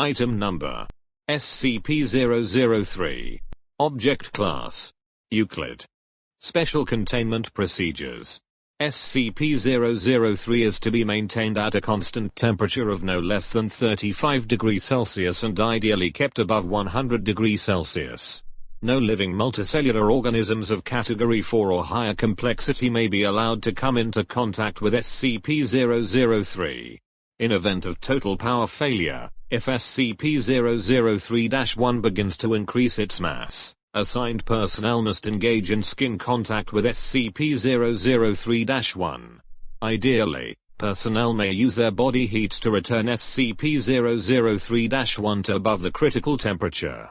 Item Number SCP-003 Object Class Euclid Special Containment Procedures SCP-003 is to be maintained at a constant temperature of no less than 35 degrees Celsius and ideally kept above 100 degrees Celsius. No living multicellular organisms of Category 4 or higher complexity may be allowed to come into contact with SCP-003. In event of total power failure, if SCP-003-1 begins to increase its mass, assigned personnel must engage in skin contact with SCP-003-1. Ideally, personnel may use their body heat to return SCP-003-1 to above the critical temperature.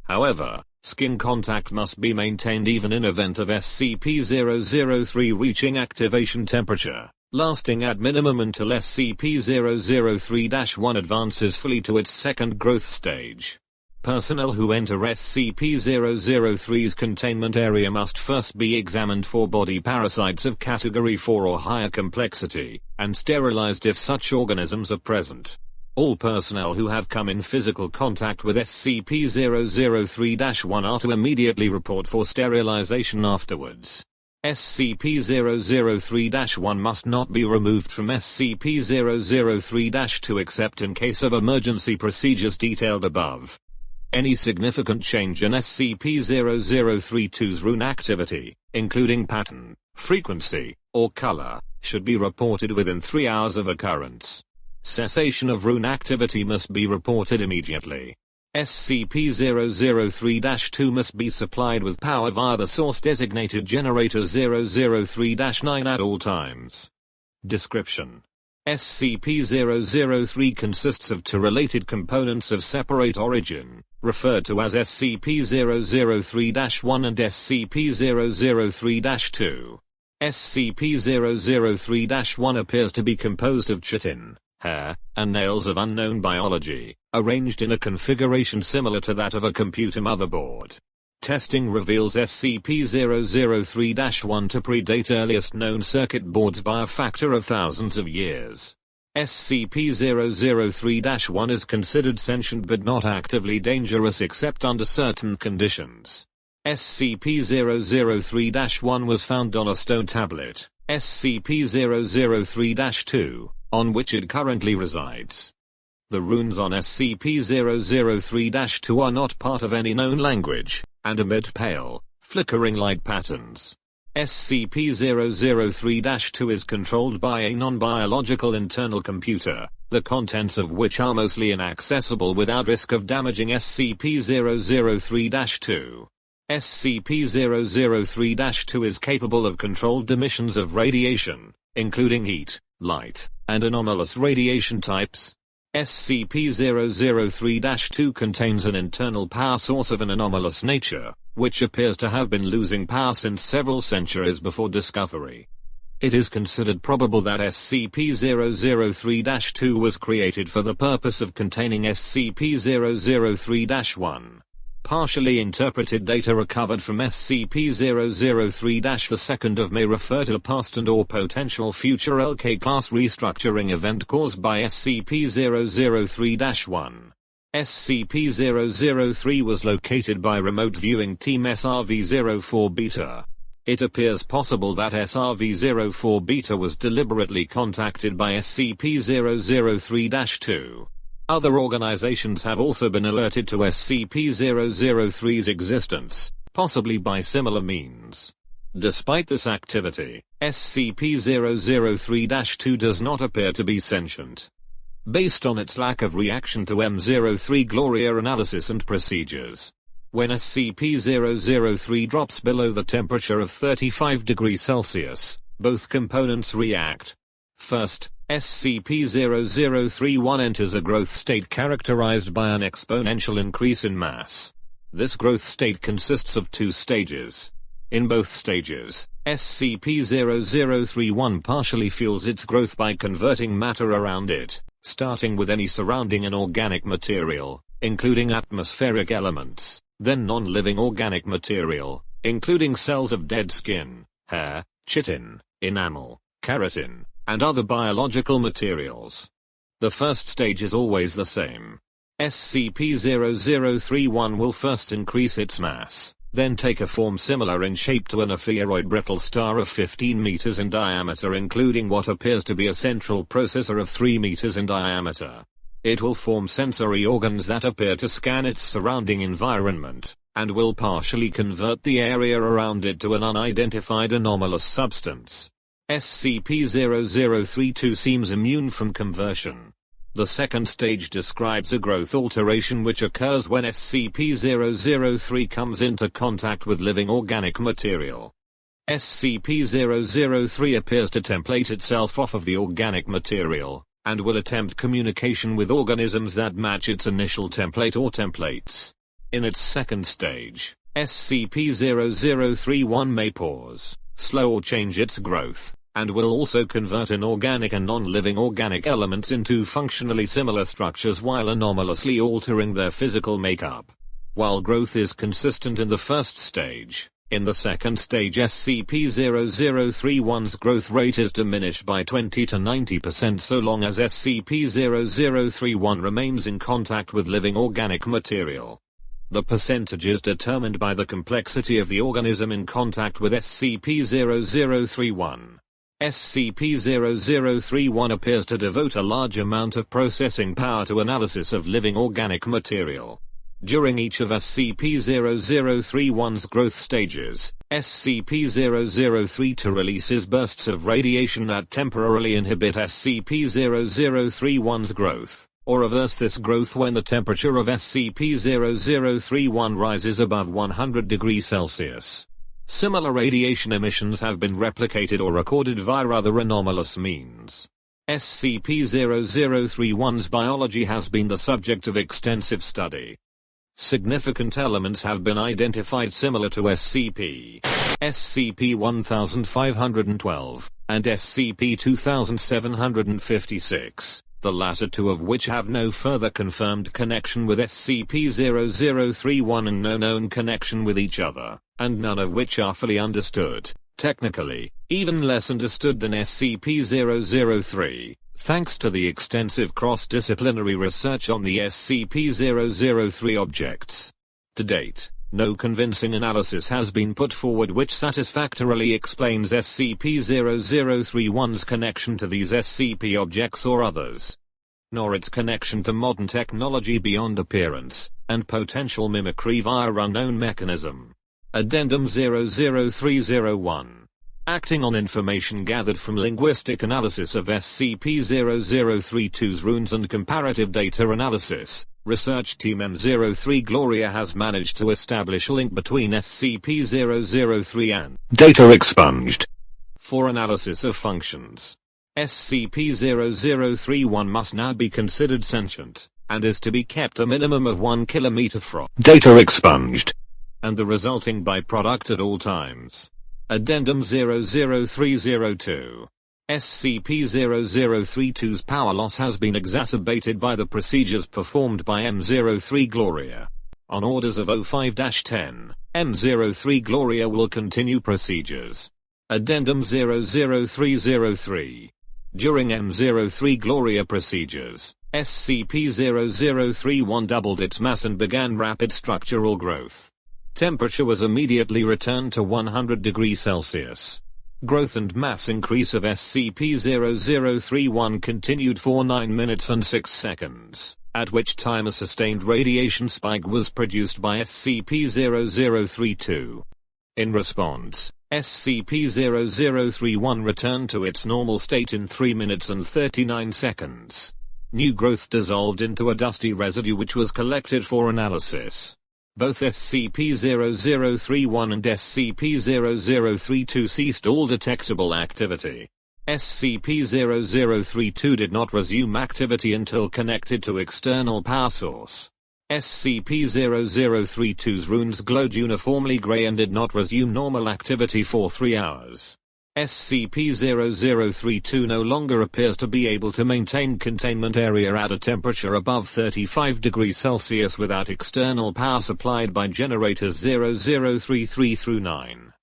However, skin contact must be maintained even in event of SCP-003 reaching activation temperature, lasting at minimum until SCP-003-1 advances fully to its second growth stage. Personnel who enter SCP-003's containment area must first be examined for body parasites of Category 4 or higher complexity, and sterilized if such organisms are present. All personnel who have come in physical contact with SCP-003-1 are to immediately report for sterilization afterwards. SCP-003-1 must not be removed from SCP-003-2 except in case of emergency procedures detailed above. Any significant change in SCP-003-2's rune activity, including pattern, frequency, or color, should be reported within 3 hours of occurrence. Cessation of rune activity must be reported immediately. SCP-003-2 must be supplied with power via the source designated generator 003-9 at all times. Description: SCP-003 consists of two related components of separate origin, referred to as SCP-003-1 and SCP-003-2. SCP-003-1 appears to be composed of chitin, hair, and nails of unknown biology, arranged in a configuration similar to that of a computer motherboard. Testing reveals SCP-003-1 to predate earliest known circuit boards by a factor of thousands of years. SCP-003-1 is considered sentient but not actively dangerous except under certain conditions. SCP-003-1 was found on a stone tablet, SCP-003-2, on which it currently resides. The runes on SCP-003-2 are not part of any known language, and emit pale, flickering light patterns. SCP-003-2 is controlled by a non-biological internal computer, the contents of which are mostly inaccessible without risk of damaging SCP-003-2. SCP-003-2 is capable of controlled emissions of radiation, including heat, light, and anomalous radiation types. SCP-003-2 contains an internal power source of an anomalous nature, which appears to have been losing power since several centuries before discovery. It is considered probable that SCP-003-2 was created for the purpose of containing SCP-003-1. Partially interpreted data recovered from SCP-003-2 may refer to past and/or potential future L.K. class restructuring event caused by SCP-003-1. SCP-003 was located by Remote Viewing Team SRV-04 Beta. It appears possible that SRV-04 Beta was deliberately contacted by SCP-003-2. Other organizations have also been alerted to SCP-003's existence, possibly by similar means. Despite this activity, SCP-003-2 does not appear to be sentient. Based on its lack of reaction to M03 Gloria analysis and procedures, when SCP-003 drops below the temperature of 35 degrees Celsius, both components react. First, SCP-003-1 enters a growth state characterized by an exponential increase in mass. This growth state consists of two stages. In both stages, SCP-003-1 partially fuels its growth by converting matter around it, starting with any surrounding inorganic material, including atmospheric elements, then non-living organic material, including cells of dead skin, hair, chitin, enamel, keratin, and other biological materials. The first stage is always the same. SCP-0031 will first increase its mass, then take a form similar in shape to an ephemeroid brittle star of 15 meters in diameter, including what appears to be a central processor of 3 meters in diameter. It will form sensory organs that appear to scan its surrounding environment, and will partially convert the area around it to an unidentified anomalous substance. SCP-0032 seems immune from conversion. The second stage describes a growth alteration which occurs when SCP-003 comes into contact with living organic material. SCP-003 appears to template itself off of the organic material, and will attempt communication with organisms that match its initial template or templates. In its second stage, SCP-0031 may pause, slow or change its growth, and will also convert inorganic and non-living organic elements into functionally similar structures while anomalously altering their physical makeup. While growth is consistent in the first stage, in the second stage SCP-0031's growth rate is diminished by 20 to 90% so long as SCP-0031 remains in contact with living organic material. The percentage is determined by the complexity of the organism in contact with SCP-0031. SCP-0031 appears to devote a large amount of processing power to analysis of living organic material. During each of SCP-0031's growth stages, SCP-003 releases bursts of radiation that temporarily inhibit SCP-0031's growth, or reverse this growth when the temperature of SCP-0031 rises above 100 degrees Celsius. Similar radiation emissions have been replicated or recorded via other anomalous means. SCP-0031's biology has been the subject of extensive study. Significant elements have been identified similar to SCP-1512, and SCP-2756, the latter two of which have no further confirmed connection with SCP-0031 and no known connection with each other, and none of which are fully understood, technically, even less understood than SCP-003, thanks to the extensive cross-disciplinary research on the SCP-003 objects. To date, no convincing analysis has been put forward which satisfactorily explains SCP-0031's connection to these SCP objects or others, nor its connection to modern technology beyond appearance, and potential mimicry via unknown mechanism. Addendum 00301. Acting on information gathered from linguistic analysis of SCP-0032's runes and comparative data analysis, research team M03 Gloria has managed to establish a link between SCP-003 and data expunged. For analysis of functions, SCP-0031 must now be considered sentient, and is to be kept a minimum of 1 kilometer from data expunged, and the resulting byproduct at all times. Addendum 00302. SCP-0032's power loss has been exacerbated by the procedures performed by M03 Gloria. On orders of 05-10, M03 Gloria will continue procedures. Addendum 00303. During M03 Gloria procedures, SCP-0031 doubled its mass and began rapid structural growth. Temperature was immediately returned to 100 degrees Celsius. Growth and mass increase of SCP-0031 continued for 9 minutes and 6 seconds, at which time a sustained radiation spike was produced by SCP-0032. In response, SCP-0031 returned to its normal state in 3 minutes and 39 seconds. New growth dissolved into a dusty residue which was collected for analysis. Both SCP-0031 and SCP-0032 ceased all detectable activity. SCP-0032 did not resume activity until connected to external power source. SCP-0032's runes glowed uniformly gray and did not resume normal activity for 3 hours. SCP-0032 no longer appears to be able to maintain containment area at a temperature above 35 degrees Celsius without external power supplied by generators 0033-9.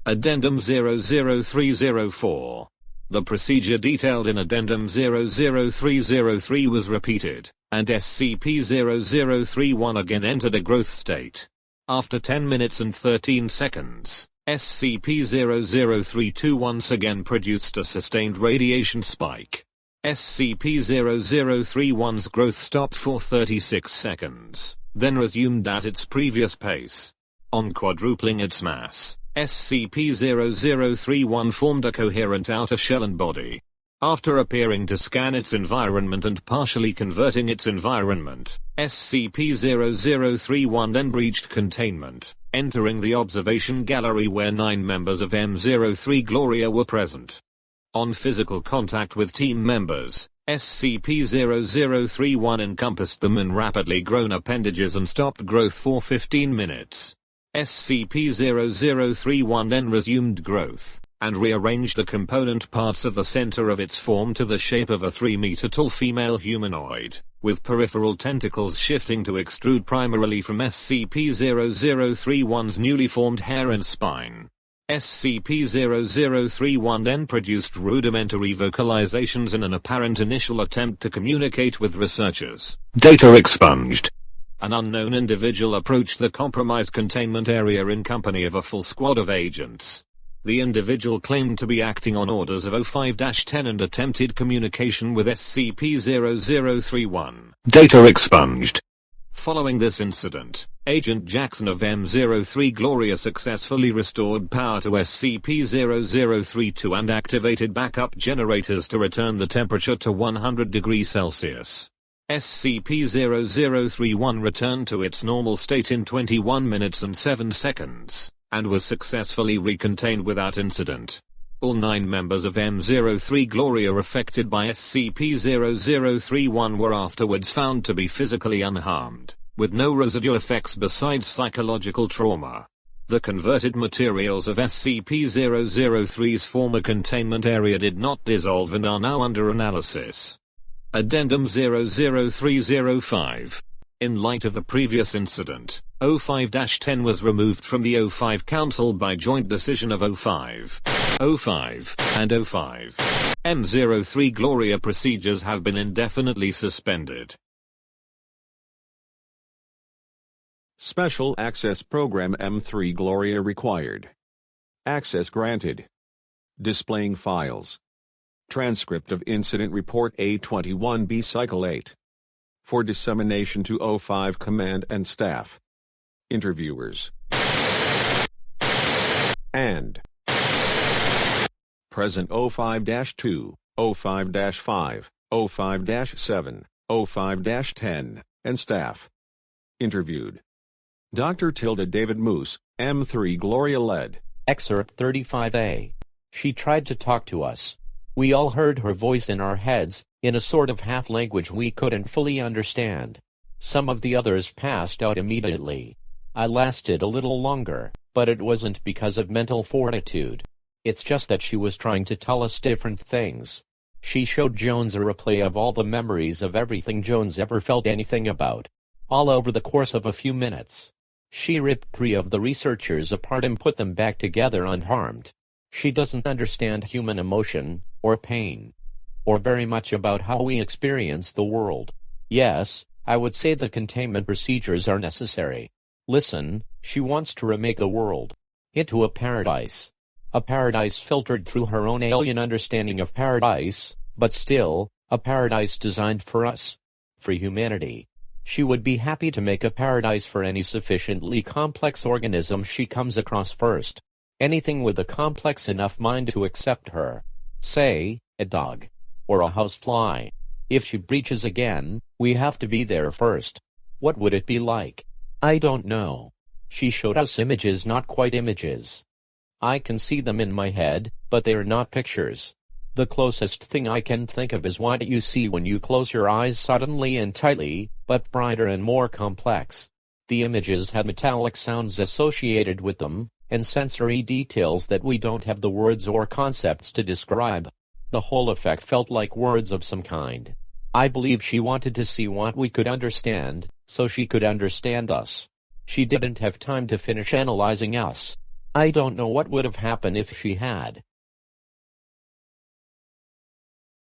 Addendum 00304. The procedure detailed in Addendum 00303 was repeated, and SCP-0031 again entered a growth state. After 10 minutes and 13 seconds, SCP-003 once again produced a sustained radiation spike. SCP-0031's growth stopped for 36 seconds, then resumed at its previous pace. On quadrupling its mass, SCP-0031 formed a coherent outer shell and body. After appearing to scan its environment and partially converting its environment, SCP-0031 then breached containment, entering the observation gallery where 9 members of M03 Gloria were present. On physical contact with team members, SCP-0031 encompassed them in rapidly grown appendages and stopped growth for 15 minutes. SCP-0031 then resumed growth, and rearranged the component parts of the center of its form to the shape of a 3-meter-tall female humanoid, with peripheral tentacles shifting to extrude primarily from SCP-0031's newly formed hair and spine. SCP-0031 then produced rudimentary vocalizations in an apparent initial attempt to communicate with researchers. Data expunged. An unknown individual approached the compromised containment area in company of a full squad of agents. The individual claimed to be acting on orders of O5-10 and attempted communication with SCP-0031. Data expunged. Following this incident, Agent Jackson of M03 Gloria successfully restored power to SCP-0032 and activated backup generators to return the temperature to 100 degrees Celsius. SCP-0031 returned to its normal state in 21 minutes and 7 seconds, and was successfully recontained without incident. All 9 members of M03 Gloria affected by SCP-0031 were afterwards found to be physically unharmed, with no residual effects besides psychological trauma. The converted materials of SCP-003's former containment area did not dissolve and are now under analysis. Addendum 00305. In light of the previous incident, O5-10 was removed from the O5 Council by joint decision of O5, O5, and O5. M03 Gloria procedures have been indefinitely suspended. Special Access Program M3 Gloria required. Access granted. Displaying files. Transcript of Incident Report A21B Cycle 8. For dissemination to O5 Command and Staff. Interviewers. And Present O5-2, O5-5, O5-7, O5-10, and Staff. Interviewed. Dr. Tilda David Moose, M3 Gloria led. Excerpt 35A. She tried to talk to us. We all heard her voice in our heads, in a sort of half-language we couldn't fully understand. Some of the others passed out immediately. I lasted a little longer, but it wasn't because of mental fortitude. It's just that she was trying to tell us different things. She showed Jones a replay of all the memories of everything Jones ever felt anything about, all over the course of a few minutes. She ripped 3 of the researchers apart and put them back together unharmed. She doesn't understand human emotion, or pain, or very much about how we experience the world. Yes, I would say the containment procedures are necessary. Listen, she wants to remake the world into a paradise. A paradise filtered through her own alien understanding of paradise, but still, a paradise designed for us, for humanity. She would be happy to make a paradise for any sufficiently complex organism she comes across first. Anything with a complex enough mind to accept her. Say, a dog. Or a housefly. If she breaches again, we have to be there first. What would it be like? I don't know. She showed us images, not quite images. I can see them in my head, but they are not pictures. The closest thing I can think of is what you see when you close your eyes suddenly and tightly, but brighter and more complex. The images had metallic sounds associated with them, and sensory details that we don't have the words or concepts to describe. The whole effect felt like words of some kind. I believe she wanted to see what we could understand, so she could understand us. She didn't have time to finish analyzing us. I don't know what would have happened if she had.